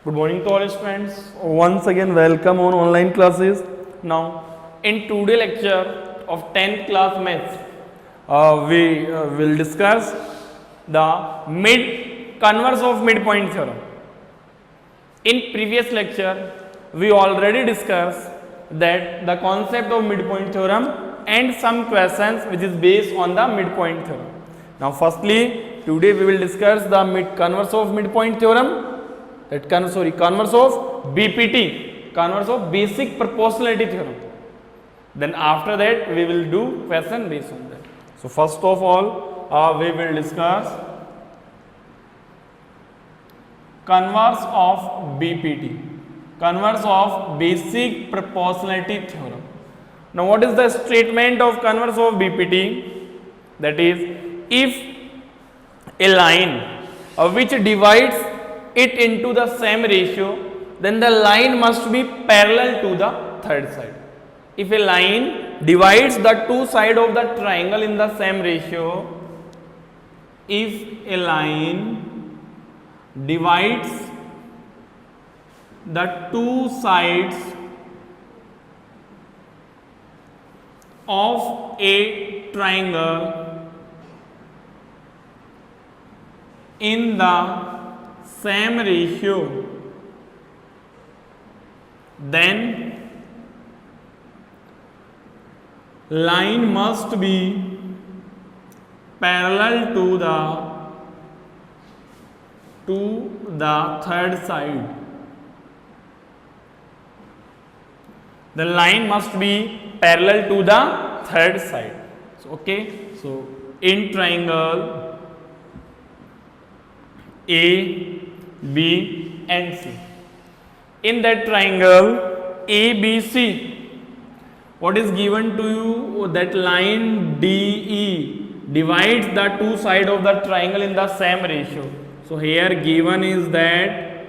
Good morning to all students. Once again, welcome on online classes. Now, in today's lecture of 10th class maths, we will discuss the converse of midpoint theorem. In previous lecture, we already discussed that the concept of midpoint theorem and some questions which is based on the midpoint theorem. Now, firstly, today we will discuss the converse of midpoint theorem. Converse of BPT, converse of basic proportionality theorem. Then after that we will do question based on that. So first of all, we will discuss converse of BPT, converse of basic proportionality theorem. Now what is the statement of converse of BPT? That is, if a line which divides it into the same ratio, then the line must be parallel to the third side. If a line divides the two sides of the triangle in the same ratio, if a line divides the two sides of a triangle in the same ratio, then line must be parallel to the third side. The line must be parallel to the third side. So, okay. So in triangle A, B and C. In that triangle ABC, what is given to you? That line DE divides the two sides of the triangle in the same ratio. So here given is that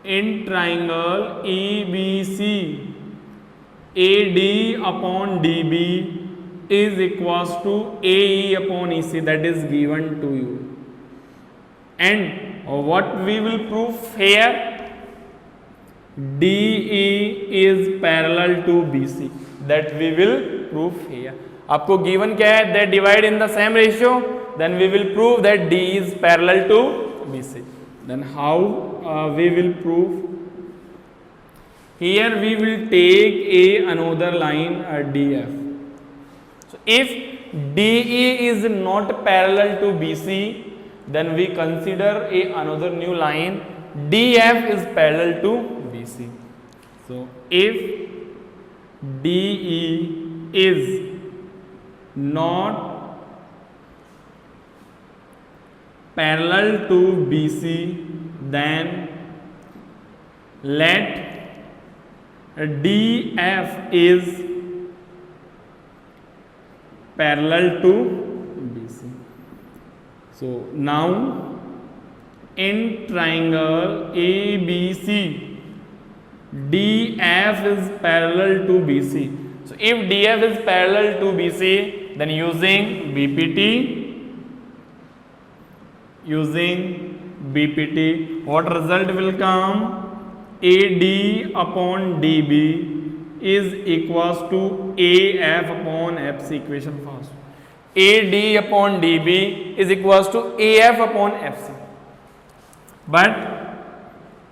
in triangle ABC, AD upon DB is equals to AE upon EC. That is given to you. And what we will prove here? DE is parallel to BC. That we will prove here. आपको given क्या है? They divide in the same ratio. Then we will prove that D is parallel to BC. Then how we will prove? Here we will take another line DF. So if DE is not parallel to BC, then we consider another new line DF is parallel to BC. So if DE is not parallel to BC, then let DF is parallel to BC. So now in triangle ABC, DF is parallel to BC. So if DF is parallel to BC, then using BPT, what result will come? AD upon DB is equals to AF upon FC. Equation first. AD upon DB is equals to AF upon FC. But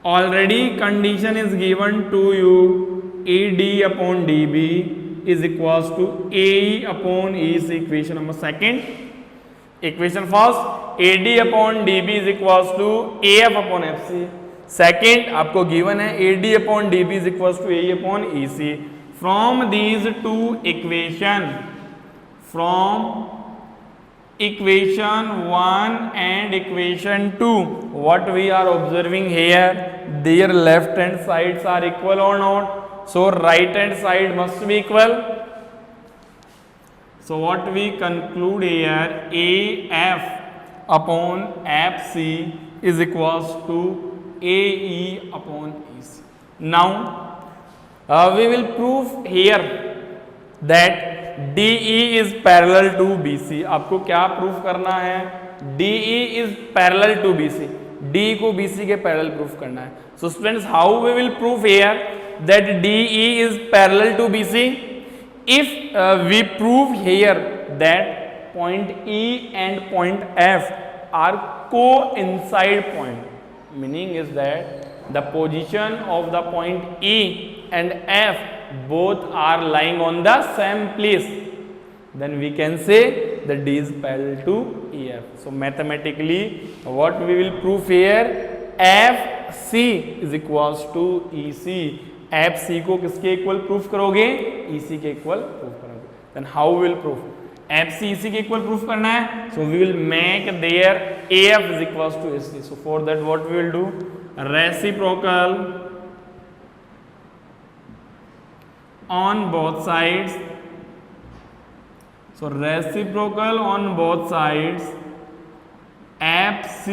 already condition is given to you, AD upon DB is equals to AE upon EC. Equation number second. Equation first, AD upon DB is equals to AF upon FC. Second, आपको given है AD upon DB is equals to AE upon EC. From these two equation, from equation 1 and equation 2, what we are observing here, their left hand sides are equal or not? So right hand side must be equal. So what we conclude here, AF upon FC is equals to AE upon EC. Now we will prove here that DE is parallel to BC. आपको क्या proof करना है? DE is parallel to BC. D को BC के parallel proof करना है. So students, how we will proof here that DE is parallel to BC? If we prove here that point E and point F are coincide point, meaning is that the position of the point E and F both are lying on the same place, then we can say that D is parallel to EF. So mathematically what we will prove here, FC is equals to EC. FC को किसके equal proof करोगे? EC के equal proof करोगे. Then how will proof? FC EC के equal proof करना है. So we will make there AF is equals to AC. So for that what we will do, reciprocal on both sides. So reciprocal on both sides, FC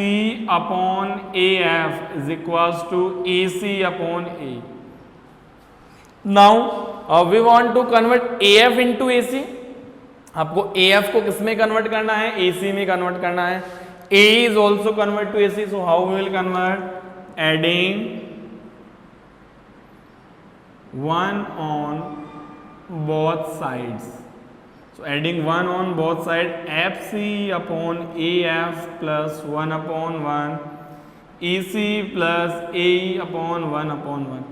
upon AF is equals to AC upon A. Now we want to convert AF into AC. आपको AF को किस में convert करना है? AC में convert करना है. A is also convert to AC. So how will convert? Adding 1 on both sides. So adding 1 on both side, FC upon AF plus 1 upon 1, EC plus AE upon 1 upon 1,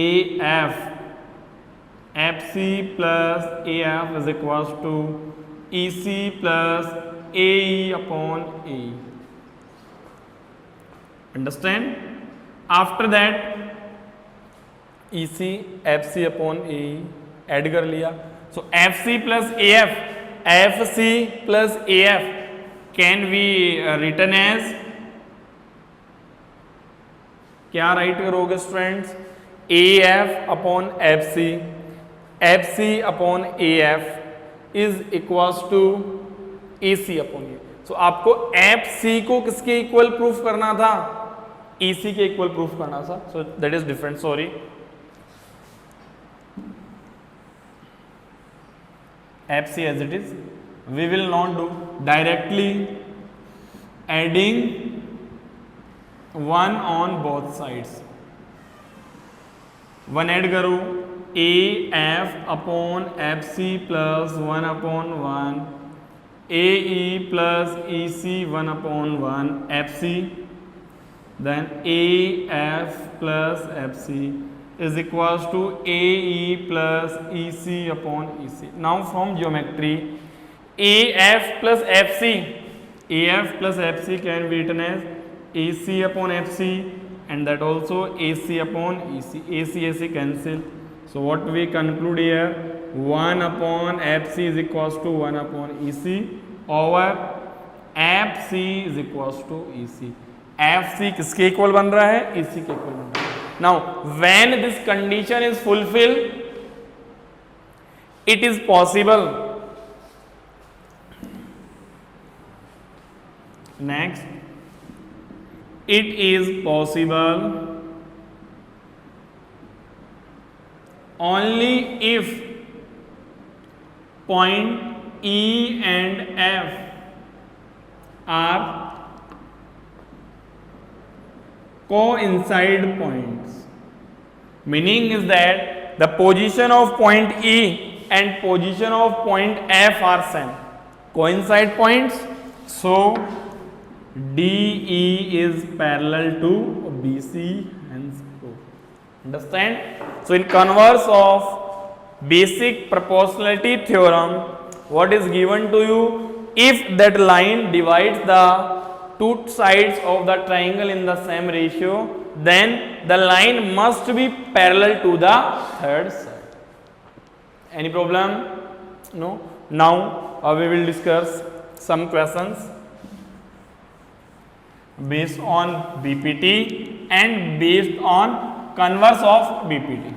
AF FC plus AF is equals to EC plus AE upon AE. Understand? After that EC FC upon AE add कर लिया. So FC plus AF, FC plus AF can be written as, क्या right करोगे students? AF upon FC, FC upon AF is equals to AC upon A. So आपको FC को किसके equal proof करना था? EC के इक्वल प्रूफ करना था. So that is different. Sorry. FC as it is. We will not do directly adding 1 on both sides. 1 add करो, AF upon FC plus 1 upon 1, AE plus EC 1 upon 1, FC, then AF plus FC is equals to AE plus EC upon EC. Now from geometry, AF plus FC can be written as AC upon FC, and that also AC upon EC. AC cancel. So what we conclude here, 1 upon FC is equals to 1 upon EC over FC is equals to EC. FC किसके equal बन रहा है? EC के equal बन रहा है. Now when this condition is fulfilled, it is possible. Next, it is possible only if point E and F are coincide points. Meaning is that the position of point E and position of point F are same, coincide points. So DE is parallel to BC, hence proof. Understand? So in converse of basic proportionality theorem, what is given to you? If that line divides the two sides of the triangle in the same ratio, then the line must be parallel to the third side. Any problem? No? Now we will discuss some questions based on BPT and based on converse of BPT.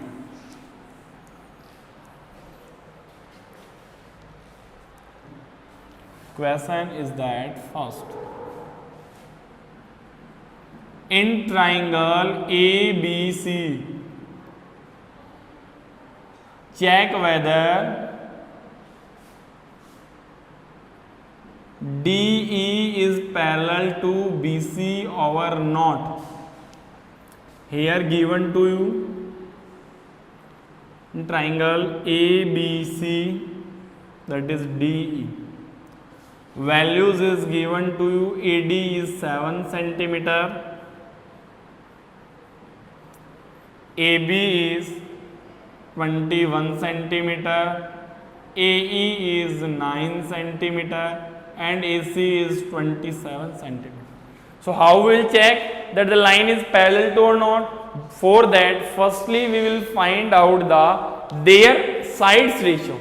Question is that first, in triangle ABC, check whether DE is parallel to BC over not. Here given to you triangle ABC, that is DE. Values is given to you. AD is 7 centimeter, AB is 21 centimeter, AE is 9 centimeter, and AC is 27 centimeter. So how we will check that the line is parallel to or not? For that, firstly we will find out their sides ratio.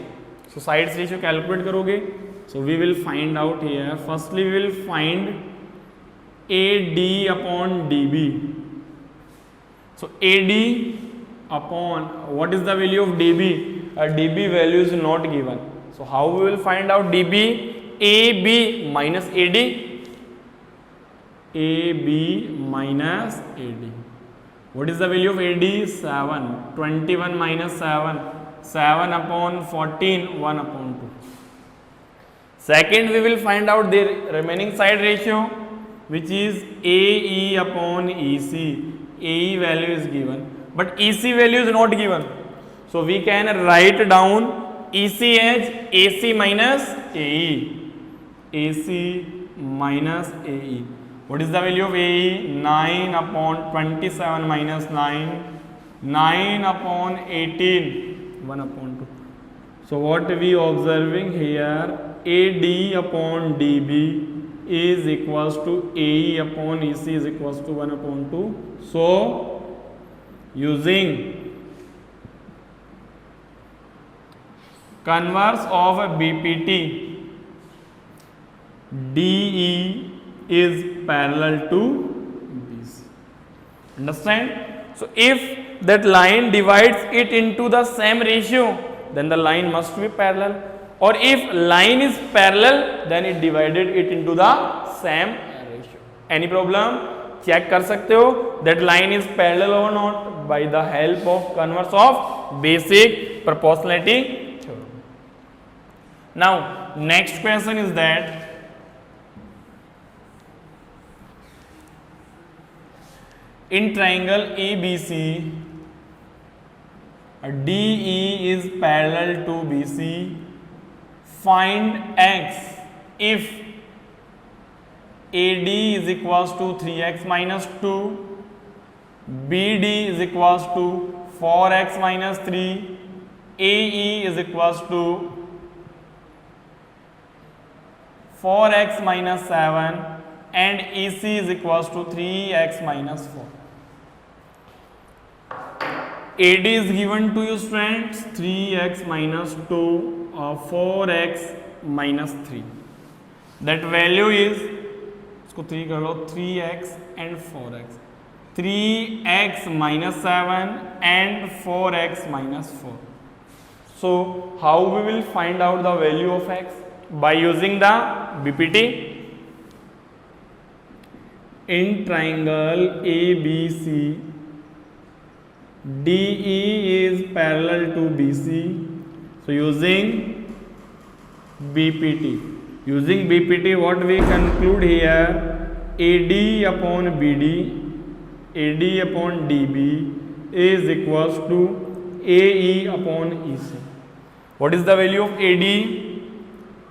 So sides ratio calculate करोगे. So we will find out here. Firstly we will find AD upon DB. So AD upon, what is the value of DB? DB value is not given. So how we will find out DB? AB minus AD. AB minus AD. What is the value of AD? 7. 21 minus 7. 7 upon 14. 1 upon 2. Second, we will find out the remaining side ratio, which is AE upon EC. AE value is given, but EC value is not given. So we can write down EC as AC minus AE. AC minus AE. What is the value of AE? 9 upon 27 minus 9. 9 upon 18. 1 upon 2. So what we observing here? AD upon DB is equals to AE upon EC is equals to 1 upon 2. So using converse of a BPT, DE is parallel to BC. Understand? So if that line divides it into the same ratio, then the line must be parallel. Or if line is parallel, then it divided it into the same ratio. Any problem? Check कर सकते हो that line is parallel or not by the help of converse of basic proportionality theorem. Now next question is that in triangle ABC, DE is parallel to BC. Find X if AD is equals to 3x minus 2, BD is equals to 4x minus 3, AE is equals to 4x minus 7, and EC is equals to 3x minus 4. AD is given to you students 3x minus 2 or 4x minus 3. That value is, इसको 3 कर लो, 3x and 4x. 3x minus 7 and 4x minus 4. So how we will find out the value of x? By using the BPT. In triangle ABC, DE is parallel to BC. So using BPT. Using BPT, what we conclude here? AD upon BD, AD upon DB is equals to AE upon EC. What is the value of AD?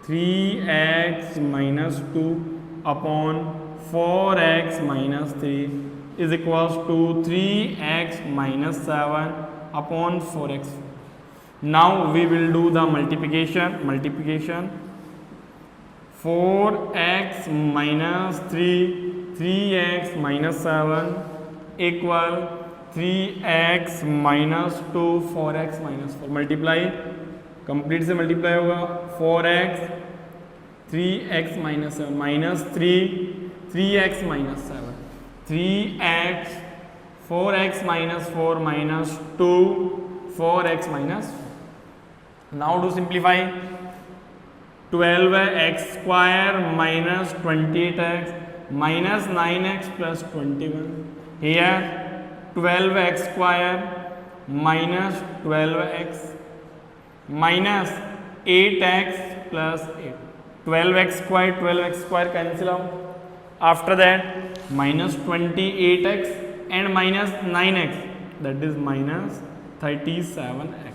3x minus 2 upon 4x minus 3 is equals to 3x minus 7 upon 4x. Now we will do the multiplication. 4x minus 3, 3x minus 7 equal 3x minus 2, 4x minus 4. Multiply, complete से multiply होगा. 4x, 3x minus 7 minus 3, 3x minus 7, 3x, 4x minus 4 minus 2, 4x minus 4. Now do simplify. 12x square minus 28x minus 9x plus 21. Here 12x square minus 12x minus 8x plus 8. 12x square cancel out. After that minus 28x and minus 9x, that is minus 37x.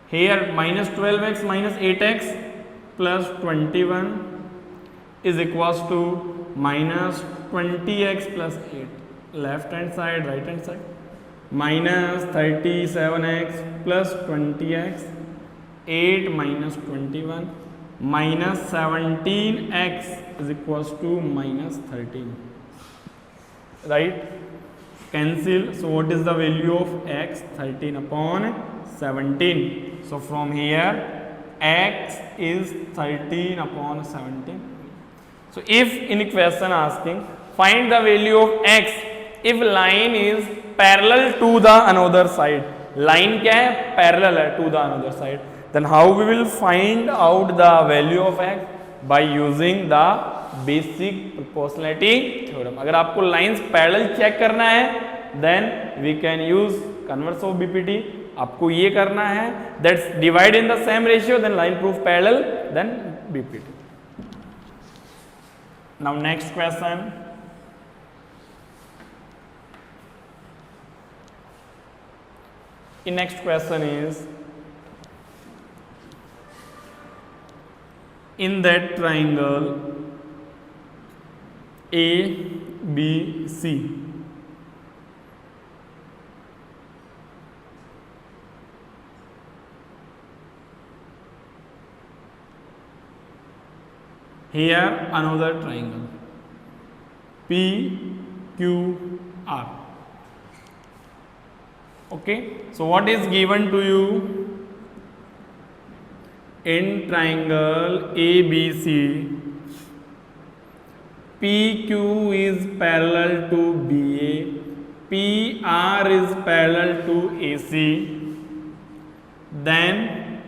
Here minus 12x minus 8x plus 21 is equals to minus 20x plus 8. Left hand side, right hand side. Minus 37x plus 20x, 8 minus 21, minus 17x is equals to minus 13. Right? Cancel. So what is the value of x? 13 upon 17. So from here x is 13 upon 17. So if in question asking find the value of x if line is parallel to the another side, line क्या है? Parallel है to the another side. Then how we will find out the value of x? By using the basic proportionality theorem. अगर आपको lines parallel check करना है then we can use converse of BPT. आपको ये करना है that's divide in the same ratio then line proof parallel then BPT. Now next question. The next question is, in that triangle ABC, here another triangle PQR. Okay, so what is given to you? In triangle ABC, PQ is parallel to BA, PR is parallel to AC, then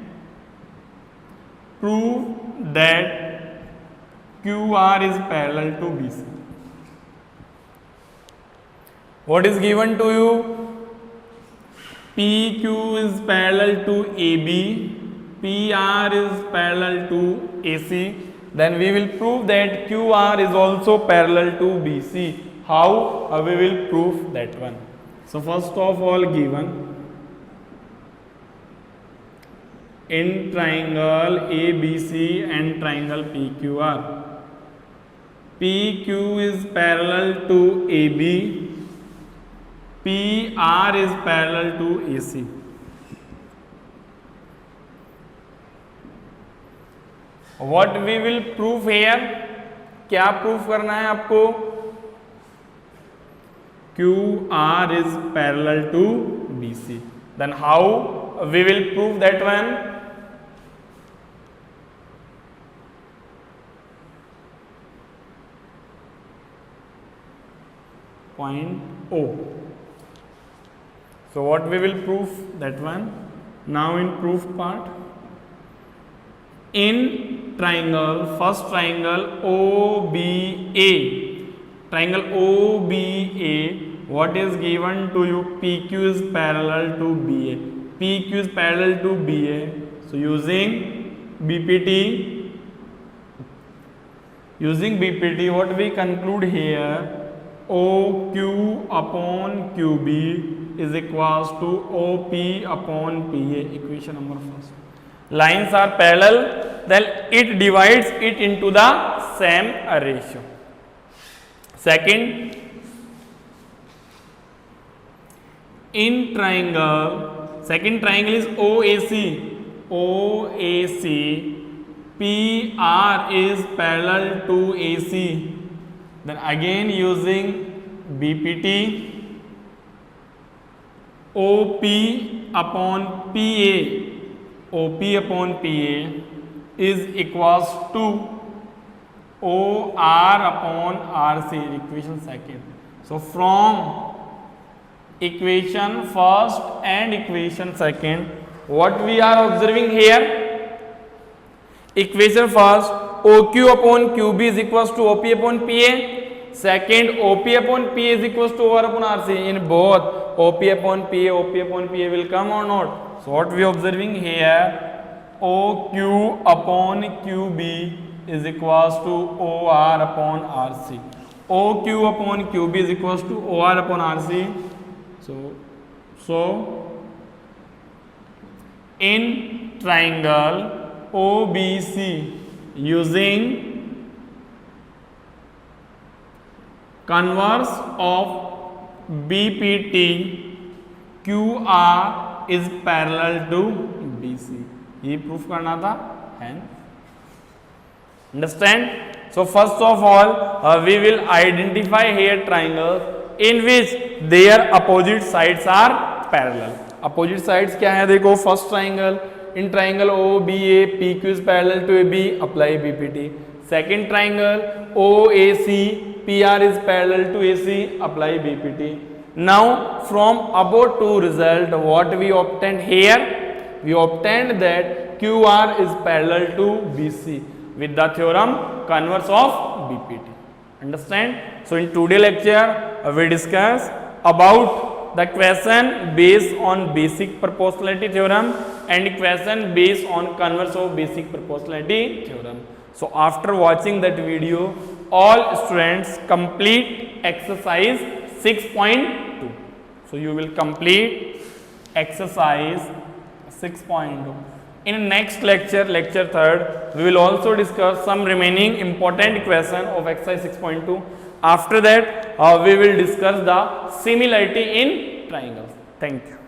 prove that QR is parallel to BC. What is given to you? PQ is parallel to AB, PR is parallel to AC, then we will prove that QR is also parallel to BC. How? We will prove that one. So first of all given in triangle ABC and triangle PQR, PQ is parallel to AB, PR is parallel to AC. What we will prove here? क्या proof करना है आपको? QR is parallel to BC. Then how we will prove that one? Point O. So what we will prove that one? Now in proof part, in triangle, first triangle OBA, triangle OBA, what is given to you? PQ is parallel to BA, PQ is parallel to BA. So using BPT, what we conclude here? OQ upon QB is equals to OP upon PA. Equation number first. Lines are parallel, then it divides it into the same ratio. Second, in triangle, second triangle is OAC. OAC, PR is parallel to AC. Then again using BPT, OP upon PA, OP upon PA is equals to OR upon RC, equation second. So from equation first and equation second, what we are observing here? Equation first, OQ upon QB is equals to OP upon PA. Second, OP upon PA is equals to OR upon RC. In both, OP upon PA will come or not? So what we are observing here, OQ upon QB is equals to OR upon RC. OQ upon QB is equals to OR upon RC. So in triangle OBC using converse of BPT, QR is parallel to BC. ये proof करना था and understand. So first of all we will identify here triangles in which their opposite sides are parallel. Opposite sides क्या है देखो. First triangle, in triangle OBA PQ is parallel to AB, apply BPT. Second triangle OAC PR is parallel to AC, apply BPT. Now from above two result, what we obtained here? We obtained that QR is parallel to BC with the theorem converse of BPT. Understand? So in today's lecture we discuss about the question based on basic proportionality theorem and question based on converse of basic proportionality theorem. So after watching that video, all students complete exercise 6.2. So you will complete exercise 6.2. In next lecture, lecture 3rd, we will also discuss some remaining important question of exercise 6.2. After that, we will discuss the similarity in triangles. Thank you.